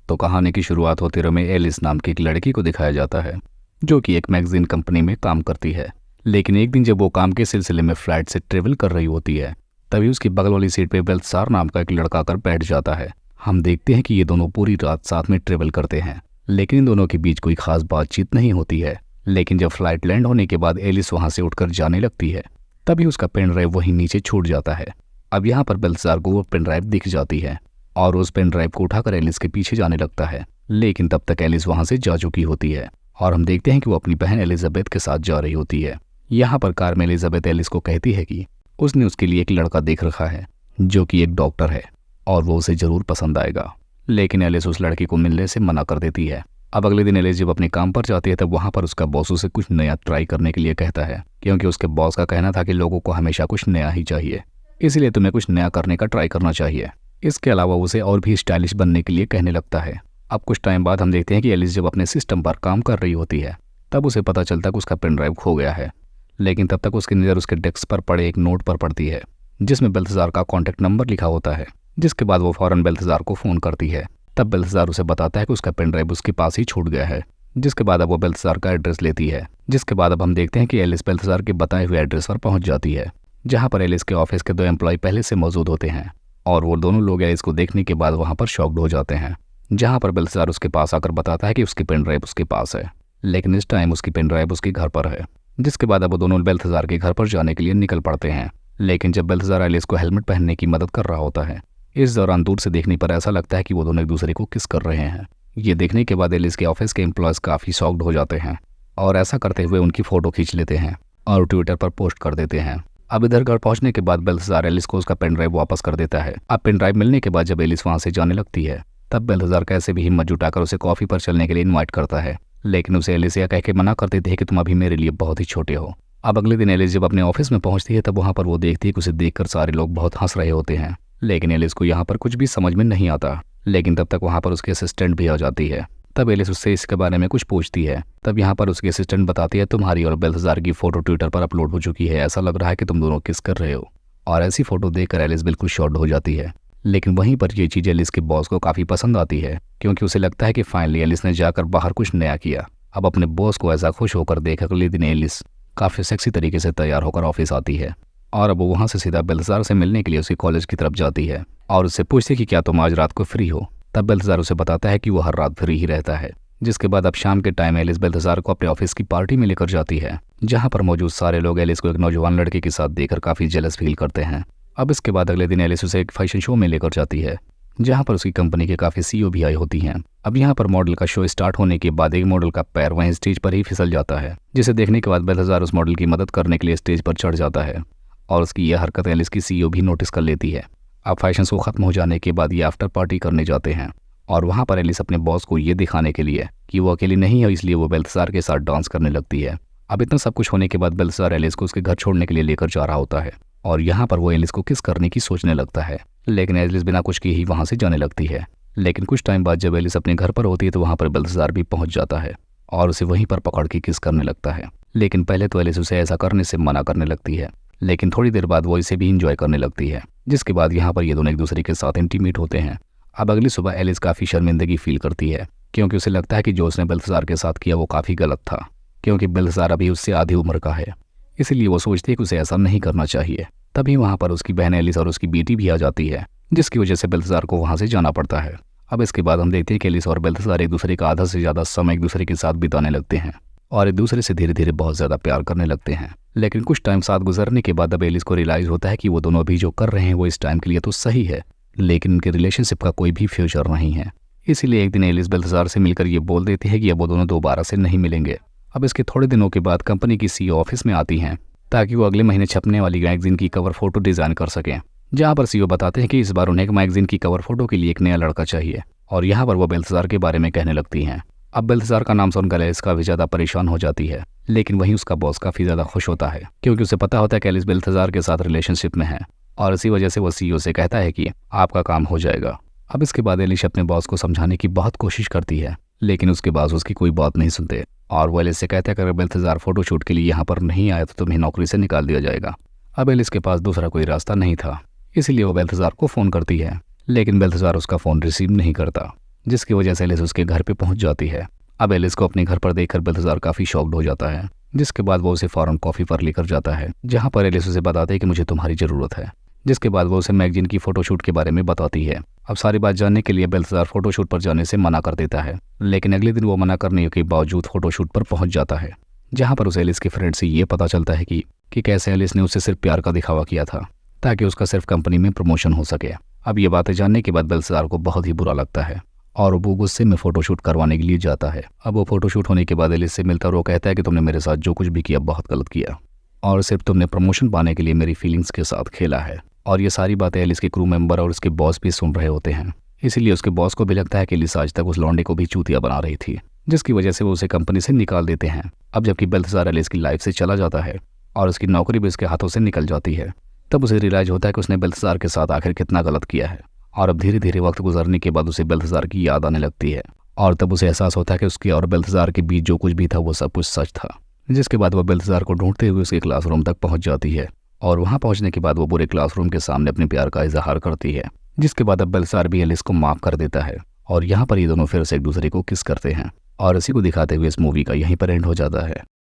तो कहानी की शुरुआत होते रहे में एलिस नाम की एक लड़की को दिखाया जाता है जो कि एक मैगजीन कंपनी में काम करती है। लेकिन एक दिन जब वो काम के सिलसिले में फ्लाइट से ट्रेवल कर रही होती है तभी उसकी बगल वाली सीट पे बेल्तसार नाम का एक लड़का आकर बैठ जाता है। हम देखते हैं कि ये दोनों पूरी रात साथ में ट्रेवल करते हैं, लेकिन इन दोनों के बीच कोई खास बातचीत नहीं होती है। लेकिन जब फ्लाइट लैंड होने के बाद एलिस वहां से उठकर जाने लगती है तभी उसका पेन ड्राइव वहीं नीचे छूट जाता है। अब यहाँ पर बेल्तसार को वो पेन ड्राइव दिख जाती है और उस पेन ड्राइव को उठाकर एलिस के पीछे जाने लगता है, लेकिन तब तक एलिस वहां से जा चुकी होती है और हम देखते हैं कि वो अपनी बहन एलिजाबेथ के साथ जा रही होती है। यहाँ पर कार में एलिजाबेथ एलिस को कहती है कि उसने उसके लिए एक लड़का देख रखा है जो कि एक डॉक्टर है और वो उसे जरूर पसंद आएगा, लेकिन एलिस उस लड़की को मिलने से मना कर देती है। अब अगले दिन एलिस जब अपने काम पर जाती है तब वहाँ पर उसका बॉस उसे कुछ नया ट्राई करने के लिए कहता है, क्योंकि उसके बॉस का कहना था कि लोगों को हमेशा कुछ नया ही चाहिए, इसलिए तुम्हें कुछ नया करने का ट्राई करना चाहिए। इसके अलावा उसे और भी स्टाइलिश बनने के लिए कहने लगता है। अब कुछ टाइम बाद हम देखते हैं कि एलिस जब अपने सिस्टम पर काम कर रही होती है तब उसे पता चलता है कि उसका पेन ड्राइव खो गया है, लेकिन तब तक उसकी नज़र उसके डेस्क पर पड़े एक नोट पर पड़ती है जिसमें बेल्तसार का कॉन्टैक्ट नंबर लिखा होता है। जिसके बाद वो फौरन बेल्तसार को फ़ोन करती है। तब बेल्तसार उसे बताता है कि उसका पेन ड्राइव उसके पास ही छूट गया है। जिसके बाद अब वो बेल्तसार का एड्रेस लेती है। जिसके बाद अब हम देखते हैं कि एलिस बेल्तसार के बताए हुए एड्रेस पर पहुंच जाती है, जहां पर एलिस के ऑफिस के 2 एम्प्लॉय पहले से मौजूद होते हैं और वो दोनों लोग एलिस को देखने के बाद वहां पर शॉक्ड हो जाते हैं। जहां पर बेल्तसार उसके पास आकर बताता है कि उसकी पेन ड्राइव उसके पास है, लेकिन इस टाइम उसकी पेन ड्राइव उसके घर पर है। जिसके बाद अब वो दोनों बेल्तसार के घर पर जाने के लिए निकल पड़ते हैं, लेकिन जब बेल्तसार एलिस को हेलमेट पहनने की मदद कर रहा होता है, इस दौरान दूर से देखने पर ऐसा लगता है कि वो दोनों एक दूसरे को किस कर रहे हैं। ये देखने के बाद एलिस के ऑफिस के एम्प्लॉयज़ काफ़ी शॉक्ड हो जाते हैं और ऐसा करते हुए उनकी फ़ोटो खींच लेते हैं और ट्विटर पर पोस्ट कर देते हैं। अब इधर घर पहुंचने के बाद बेल्तसार एलिस को उसका पेन ड्राइव वापस कर देता है। अब पेन ड्राइव मिलने के बाद जब एलिस वहां से जाने लगती है तब बेल्तसार कैसे भी हिम्मत जुटाकर उसे कॉफ़ी पर चलने के लिए इन्वाइट करता है, लेकिन उसे एलिस यह कह के मना कर देती है कि तुम अभी मेरे लिए बहुत ही छोटे हो। अब अगले दिन एलिस जब अपने ऑफिस में पहुंचती है तब वहां पर वो देखती है कि उसे देखकर सारे लोग बहुत हंस रहे होते हैं, लेकिन एलिस को यहाँ पर कुछ भी समझ में नहीं आता। लेकिन तब तक वहाँ पर उसकी असिस्टेंट भी आ जाती है। तब एलिस उससे इसके बारे में कुछ पूछती है। तब यहाँ पर उसकी असिस्टेंट बताती है, तुम्हारी और बेल्तसार की फोटो ट्विटर पर अपलोड हो चुकी है, ऐसा लग रहा है कि तुम दोनों किस कर रहे हो। और ऐसी फोटो देखकर एलिस बिल्कुल शॉक्ड हो जाती है। लेकिन वहीं पर ये चीज़ एलिस के बॉस को काफ़ी पसंद आती है, क्योंकि उसे लगता है कि फाइनली एलिस ने जाकर बाहर कुछ नया किया। अब अपने बॉस को ऐसा खुश होकर देख अगले दिन एलिस काफ़ी सेक्सी तरीके से तैयार होकर ऑफिस आती है और अब वो वहाँ से सीधा बेल्तसार से मिलने के लिए उसके कॉलेज की तरफ जाती है और उससे पूछती कि क्या तुम आज रात को फ्री हो। तब बेल्तसार उसे बताता है कि वो हर रात फ्री ही रहता है। जिसके बाद अब शाम के टाइम एलिस बेल्तसार को अपने ऑफिस की पार्टी में लेकर जाती है, जहाँ पर मौजूद सारे लोग एलिस को एक नौजवान लड़के के साथ देखकर काफ़ी जेलस फील करते हैं। अब इसके बाद अगले दिन एलिस उसे एक फैशन शो में लेकर जाती है, जहाँ पर उसकी कंपनी के काफ़ी सीईओ भी आई होती हैं। अब यहाँ पर मॉडल का शो स्टार्ट होने के बाद एक मॉडल का पैर वहीं स्टेज पर ही फिसल जाता है, जिसे देखने के बाद बेल्तसार उस मॉडल की मदद करने के लिए स्टेज पर चढ़ जाता है और उसकी यह हरकत एलिस की सीईओ भी नोटिस कर लेती है। अब फैशन शो खत्म हो जाने के बाद ये आफ्टर पार्टी करने जाते हैं और वहाँ पर एलिस अपने बॉस को ये दिखाने के लिए कि वो अकेली नहीं है, इसलिए वो बेल्तसार के साथ डांस करने लगती है। अब इतना सब कुछ होने के बाद बेल्तसार एलिस को उसके घर छोड़ने के लिए लेकर जा रहा होता है और यहाँ पर वो एलिस को किस करने की सोचने लगता है, लेकिन एलिस बिना कुछ किए ही वहाँ से जाने लगती है। लेकिन कुछ टाइम बाद जब एलिस अपने घर पर होती है तो वहाँ पर बेल्तसार भी पहुँच जाता है और उसे वहीं पर पकड़ के किस करने लगता है। लेकिन पहले तो एलिस उसे ऐसा करने से मना करने लगती है, लेकिन थोड़ी देर बाद वो इसे भी इंजॉय करने लगती है। जिसके बाद यहाँ पर ये दोनों एक दूसरे के साथ इंटीमेट होते हैं। अब अगली सुबह एलिस काफ़ी शर्मिंदगी फील करती है, क्योंकि उसे लगता है कि जो उसने बेल्तसार के साथ किया वो काफ़ी गलत था, क्योंकि बेल्तसार अभी उससे आधी उम्र का है, इसीलिए वो सोचती है कि उसे ऐसा नहीं करना चाहिए। तभी वहाँ पर उसकी बहन एलिस और उसकी बेटी भी आ जाती है, जिसकी वजह से बेल्तसार को वहाँ से जाना पड़ता है। अब इसके बाद हम देखते हैं कि एलिस और बेल्तसार एक दूसरे का आधा से ज़्यादा समय एक दूसरे के साथ बिताने लगते हैं और एक दूसरे से धीरे धीरे बहुत ज़्यादा प्यार करने लगते हैं। लेकिन कुछ टाइम साथ गुजरने के बाद अब एलिस को रियलाइज़ होता है कि वो दोनों अभी जो कर रहे हैं वो इस टाइम के लिए तो सही है, लेकिन उनके रिलेशनशिप का कोई भी फ्यूचर नहीं है। इसीलिए एक दिन एलिस बेल्तसार से मिलकर ये बोल देती है कि अब वो दोनों दोबारा से नहीं मिलेंगे। अब इसके थोड़े दिनों के बाद कंपनी की सीईओ ऑफिस में आती हैं ताकि वो अगले महीने छपने वाली मैगजीन की कवर फोटो डिज़ाइन कर सकें, जहाँ पर सीईओ बताते हैं कि इस बार उन्हें एक मैगजीन की कवर फोटो के लिए एक नया लड़का चाहिए और यहाँ पर वो बेल्तसार के बारे में कहने लगती हैं। अब बेल्तसार का नाम सुनकर एलिस काफ़ी ज़्यादा परेशान हो जाती है, लेकिन वहीं उसका बॉस काफ़ी ज़्यादा खुश होता है, क्योंकि उसे पता होता है कि एलिस बेल्तसार के साथ रिलेशनशिप में है और इसी वजह से वो सीईओ से कहता है कि आपका काम हो जाएगा। अब इसके बाद एलिस अपने बॉस को समझाने की बहुत कोशिश करती है, लेकिन उसके बॉस उसकी कोई बात नहीं सुनते और वो एलिस से कहता है कि अगर बेल्तसार फोटोशूट के लिए यहाँ पर नहीं आया तो तुम्हें नौकरी से निकाल दिया जाएगा। अब एलिस के पास दूसरा कोई रास्ता नहीं था, इसीलिए वो बेल्तसार को फ़ोन करती है, लेकिन बेल्तसार उसका फ़ोन रिसीव नहीं करता। जिसकी वजह से एलिस उसके घर पे पहुंच जाती है। अब एलिस को अपने घर पर देखकर बल्थासार काफ़ी शॉक्ड हो जाता है, जिसके बाद वो उसे फौरन कॉफ़ी पर लेकर जाता है, जहाँ पर एलिस उसे बताते हैं कि मुझे तुम्हारी ज़रूरत है। जिसके बाद वो उसे मैगजीन की फ़ोटोशूट के बारे में बताती है। अब सारी बात जानने के लिए बल्थासार फ़ोटोशूट पर जाने से मना कर देता है, लेकिन अगले दिन वो मना करने के बावजूद फ़ोटोशूट पर पहुंच जाता है, जहाँ पर उसे एलिस के फ्रेंड से ये पता चलता है कि कैसे एलिस ने उससे सिर्फ प्यार का दिखावा किया था ताकि उसका सिर्फ कंपनी में प्रमोशन हो सके। अब ये बातें जानने के बाद बल्थासार को बहुत ही बुरा लगता है और वो गुस्से में फ़ोटोशूट करवाने के लिए जाता है। अब वो फ़ोटोशूट होने के बाद एलिस से मिलता और वो कहता है कि तुमने मेरे साथ जो कुछ भी किया बहुत गलत किया और सिर्फ तुमने प्रमोशन पाने के लिए मेरी फीलिंग्स के साथ खेला है। और ये सारी बातें एलिस के क्रू मेंबर और उसके बॉस भी सुन रहे होते हैं, इसीलिए उसके बॉस को भी लगता है कि एलिस आज तक उस लौंडे को भी चूतिया बना रही थी, जिसकी वजह से वो उसे कंपनी से निकाल देते हैं। अब जबकि बल्थासार एलिस की लाइफ से चला जाता है और उसकी नौकरी भी उसके हाथों से निकल जाती है, तब उसे रियलाइज होता है कि उसने बल्थासार के साथ आखिर कितना गलत किया है। और अब धीरे धीरे वक्त गुजरने के बाद उसे बल्थासार की याद आने लगती है और तब उसे एहसास होता है कि उसके और बल्थासार के बीच जो कुछ भी था वो सब कुछ सच था। जिसके बाद वह बल्थासार को ढूंढते हुए उसके क्लासरूम तक पहुंच जाती है और वहां पहुंचने के बाद वो पूरे क्लासरूम के सामने अपने प्यार का इजहार करती है, जिसके बाद अब बल्थासार भी एलिस को माफ कर देता है और यहाँ पर ये दोनों फिर से एक दूसरे को किस करते हैं। और इसी को दिखाते हुए इस मूवी का यहीं पर एंड हो जाता है।